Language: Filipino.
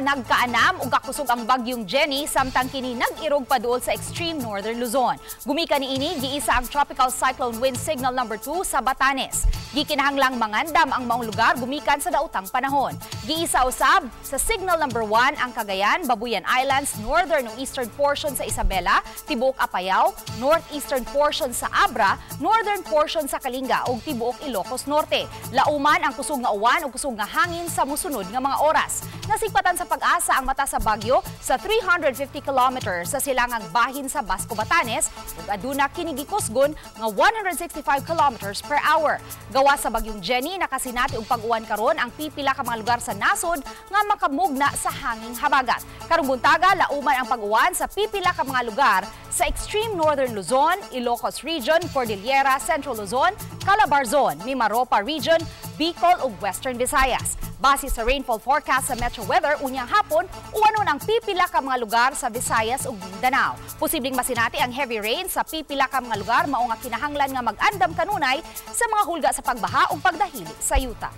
Nagkaanam ug kakusog ang Babuyan Jenny samtang kini nag-irog paduol sa Extreme Northern Luzon. Gumikan niini giisa ang Tropical Cyclone Wind Signal number 2 sa Batanes. Gikinahanglang mangandam ang maong lugar gumikan sa dautang panahon. Giisa usab sa signal number 1 ang Cagayan, Babuyan Islands, northern ug eastern portion sa Isabela, tibook Apayao, northeastern portion sa Abra, northern portion sa Kalinga ug tibook Ilocos Norte. Lauman ang kusog nga uwan ug kusog nga hangin sa mosunod nga mga oras. Nasigpatan sa pag-asa ang mata sa bagyo sa 350 kilometers sa silangang bahin sa Basco, Batanes ug aduna kini gikusgon nga 165 kilometers per hour. Gawa sa Babuyan Jenny nakasinati og pag-uwan karon ang pipila ka mga lugar sa nasod nga makamugna sa hanging habagat. Karong buntaga lauman ang pag-uwan sa pipila ka mga lugar sa Extreme Northern Luzon, Ilocos Region, Cordillera, Central Luzon, Calabar Zone, Mimaropa Region, Bicol ug Western Visayas. Base sa rainfall forecast sa Metro Weather, unyang hapon, uwanon ang pipila ka mga lugar sa Visayas ug Mindanao. Posibleng masinati ang heavy rain sa pipila ka mga lugar mao nga kinahanglan nga mag-andam kanunay sa mga hulga sa pagbaha ug pagdahili sa yuta.